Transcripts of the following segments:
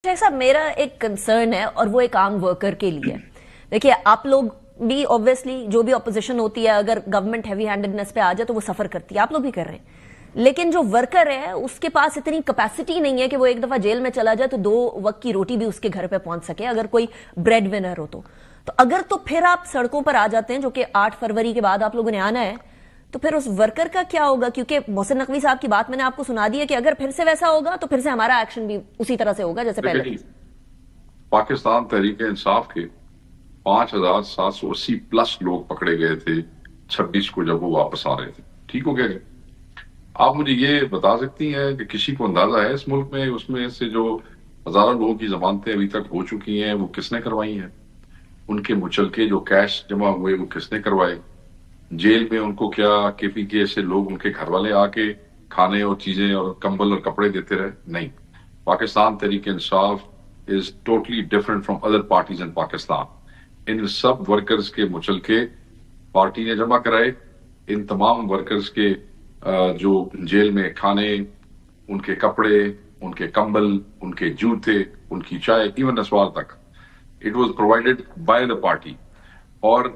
شیخ صاحب میرا ایک کنسرن ہے اور وہ ایک عام ورکر کے لیے. دیکھیے آپ لوگ بھی obviously جو بھی اپوزیشن ہوتی ہے اگر گورنمنٹ ہیوی ہینڈڈنس پہ آ جائے تو وہ سفر کرتی ہے, آپ لوگ بھی کر رہے ہیں, لیکن جو ورکر ہے اس کے پاس اتنی کیپیسٹی نہیں ہے کہ وہ ایک دفعہ جیل میں چلا جائے تو 2 وقت کی روٹی بھی اس کے گھر پہ پہنچ سکے اگر کوئی بریڈ ونر ہو تو اگر تو پھر آپ سڑکوں پر آ جاتے ہیں جو کہ 8 فروری کے بعد آپ لوگوں نے آنا ہے تو پھر اس ورکر کا کیا ہوگا؟ کیونکہ محسن نقوی صاحب کی بات میں نے آپ کو سنا دی ہے کہ اگر پھر سے ویسا ہوگا تو پھر سے ہمارا ایکشن بھی اسی طرح سے ہوگا جیسے پہلے. پاکستان تحریک انصاف کے 5780 پلس لوگ پکڑے گئے تھے 26 کو جب وہ واپس آ رہے تھے. ٹھیک ہو گیا. آپ مجھے یہ بتا سکتی ہیں کہ کسی کو اندازہ ہے اس ملک میں اس میں سے جو ہزاروں لوگوں کی ضمانتیں ابھی تک ہو چکی ہیں وہ کس نے کروائی ہیں؟ ان کے مچلکے جو کیش جمع ہوئے وہ کس نے کروائے؟ جیل میں ان کو کیا کے پی کے سے لوگ ان کے گھر والے آ کے کھانے اور چیزیں اور کمبل اور کپڑے دیتے رہے؟ نہیں. Pakistan Tehreek Insaf is totally different from other parties in Pakistan. In sub workers کے مچلکے پارٹی نے جمع کرائے. ان تمام ورکرز کے جو جیل میں کھانے, ان کے کپڑے, ان کے کمبل, ان کے جوتے, ان کی چائے, ایون اسوال تک, it was provided by the party. اور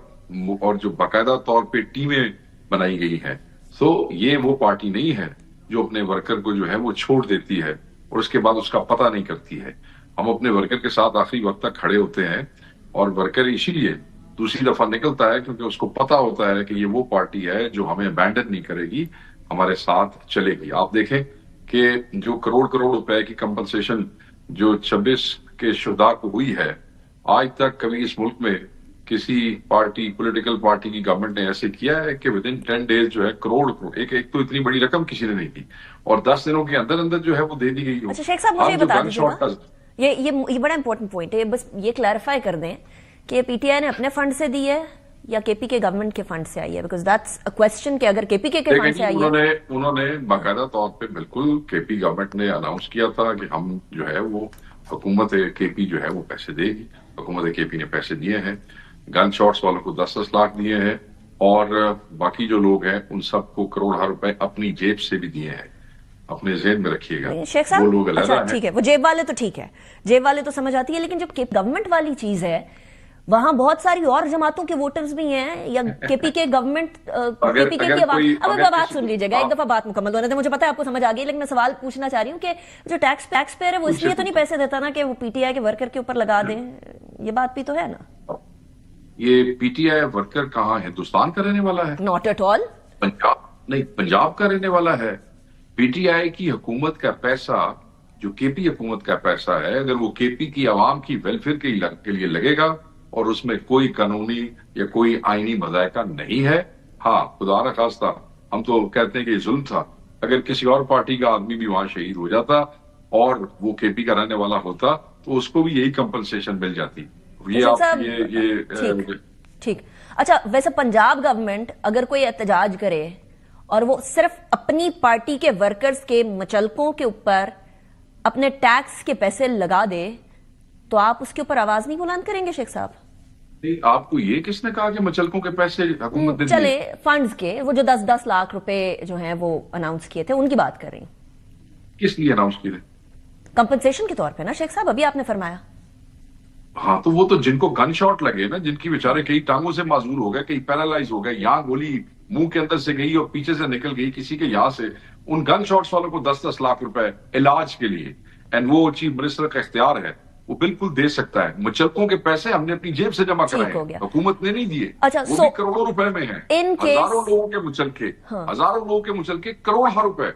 جو باقاعدہ طور پہ ٹیمیں بنائی گئی ہیں. سو یہ وہ پارٹی نہیں ہے جو اپنے ورکر کو جو ہے وہ چھوڑ دیتی ہے اور اس کے بعد اس کا پتہ نہیں کرتی ہے. ہم اپنے ورکر کے ساتھ آخری وقت تک کھڑے ہوتے ہیں اور ورکر اسی لیے دوسری دفعہ نکلتا ہے کیونکہ اس کو پتا ہوتا ہے کہ یہ وہ پارٹی ہے جو ہمیں ابینڈن نہیں کرے گی, ہمارے ساتھ چلے گی. آپ دیکھیں کہ جو کروڑ روپے کی کمپنسیشن جو 26 کے شہداء کو ہوئی ہے, آج تک کبھی اس ملک میں کسی پارٹی پولیٹیکل پارٹی کی گورنمنٹ نے ایسے کیا ہے کہ ود ان 10 days جو ہے کروڑ ایک تو اتنی بڑی رقم کسی نے نہیں دی اور 10 دنوں کے اندر جو ہے وہ دے دی گئی ہو. اچھا شیخ صاحب مجھے بتا دیجیے یہ بڑا امپورٹنٹ پوائنٹ ہے, بس یہ کلیریفائی کر دیں کہ پی ٹی آئی نے اپنے فنڈ سے دی ہے یا کے پی کے گورنمنٹ کے فنڈ سے آئی ہے, بیکاز دیٹس اے کوسچن کہ اگر کے پی کے فنڈ سے آئی ہے. انہوں نے باقاعدہ طور پہ بالکل کے پی گورنمنٹ نے اناؤنس کیا تھا کہ ہم جو ہے وہ حکومت کے پی جو ہے وہ پیسے دے گی. حکومت کے پی نے پیسے دیے ہیں, گن شاٹس والوں کو 10 لاکھ دیے ہیں اور باقی جو لوگ ہیں ان سب کو کروڑ روپے اپنی جیب سے بھی دیے ہیں. اپنے ذہن میں رکھیے گا شیخ صاحب. اچھا ٹھیک ہے, وہ جیب والے تو ٹھیک ہے, جیب والے تو سمجھ آتی ہے, لیکن جب گورنمنٹ والی چیز ہے وہاں بہت ساری اور جماعتوں کے ووٹرز بھی ہیں یا کے پی کے گورنمنٹ کے پی کے عوام. اب بات سن لیجیے گا, ایک دفعہ بات مکمل ہونے دیں. مجھے پتا ہے آپ کو سمجھ آ گئی, لیکن میں سوال پوچھنا چاہ رہی ہوں کہ جو ٹیکس پیئر ہے وہ اس لیے تو نہیں پیسے دیتا نا کہ وہ پی ٹی آئی کے ورکر کے اوپر لگا دیں, یہ بات بھی تو ہے نا. یہ پی ٹی آئی ورکر کہاں ہندوستان کا رہنے والا ہے؟ Not at all. پنجاب نہیں, پنجاب کا رہنے والا ہے. پی ٹی آئی کی حکومت کا پیسہ جو کے پی حکومت کا پیسہ ہے, اگر وہ کے پی کی عوام کی ویلفیئر کے لیے لگے گا اور اس میں کوئی قانونی یا کوئی آئینی مذائقہ نہیں ہے. ہاں خدا نہ خواستہ ہم تو کہتے ہیں کہ یہ ظلم تھا, اگر کسی اور پارٹی کا آدمی بھی وہاں شہید ہو جاتا اور وہ کے پی کا رہنے والا ہوتا تو اس کو بھی یہی کمپنسیشن مل جاتی. ٹھیک. اچھا ویسے پنجاب گورنمنٹ اگر کوئی احتجاج کرے اور وہ صرف اپنی پارٹی کے ورکرز کے مچلکوں کے اوپر اپنے ٹیکس کے پیسے لگا دے تو آپ اس کے اوپر آواز نہیں بلند کریں گے شیخ صاحب؟ آپ کو یہ کس نے کہا کہ مچلکوں کے پیسے حکومت نے چلے فنڈز کے وہ جو 10 لاکھ روپے جو ہیں وہ اناؤنس کیے تھے ان کی بات کر رہی ہوں. کس لیے اناؤنس کیے تھے؟ کمپنسیشن کے طور پہ نا شیخ صاحب, ابھی آپ نے فرمایا. ہاں تو وہ تو جن کو گن شاٹ لگے نا, جن کی بیچارے کئی ٹانگوں سے معذور ہو گئے, کئی پیرالائز ہو گئے, یہاں گولی منہ کے اندر سے گئی اور پیچھے سے نکل گئی کسی کے یہاں سے, ان گن شاٹس والوں کو 10 لاکھ روپے علاج کے لیے, اینڈ وہ چیف منسٹر کا اختیار ہے, وہ بالکل دے سکتا ہے. مچلکوں کے پیسے ہم نے اپنی جیب سے جمع کرائے ہیں, حکومت نے نہیں دیے. وہ بھی کروڑوں روپے میں ہیں, ہزاروں لوگوں کے مچلکے, ہزاروں لوگوں کے مچلکے کروڑ روپے.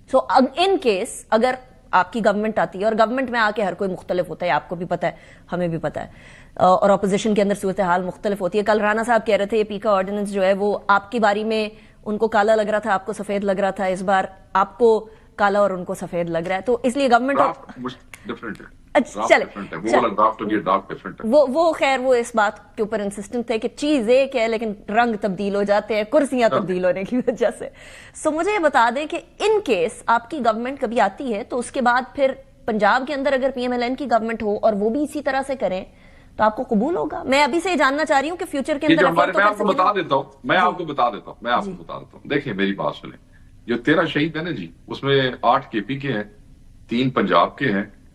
سو ان کیس اگر آپ کی گورنمنٹ آتی ہے, اور گورنمنٹ میں آ کے ہر کوئی مختلف ہوتا ہے, آپ کو بھی پتا ہے, ہمیں بھی پتا ہے, اور اپوزیشن کے اندر صورتحال مختلف ہوتی ہے. کل رانا صاحب کہہ رہے تھے یہ پی کا آرڈیننس جو ہے وہ آپ کی باری میں ان کو کالا لگ رہا تھا, آپ کو سفید لگ رہا تھا, اس بار آپ کو کالا اور ان کو سفید لگ رہا ہے, تو اس لیے گورنمنٹ وہ خیر وہ اس بات کے اوپر انسسٹنٹ تھے کہ چیز ایک ہے لیکن رنگ تبدیل ہو جاتے ہیں کرسیاں تبدیل ہونے کی وجہ سے. سو مجھے یہ بتا دیں کہ ان کیس آپ کی گورنمنٹ کبھی آتی ہے تو اس کے بعد پھر پنجاب کے اندر اگر پی ایم ایل این کی گورنمنٹ ہو اور وہ بھی اسی طرح سے کریں تو آپ کو قبول ہوگا؟ میں ابھی سے یہ جاننا چاہ رہی ہوں کہ فیوچر کے اندر میں آپ کو بتا دیتا ہوں. دیکھیں میری بات سنیں, جو 13 شہید ہیں نا جی, اس میں 8 کے پی کے ہیں, 3 پنجاب کے ہیں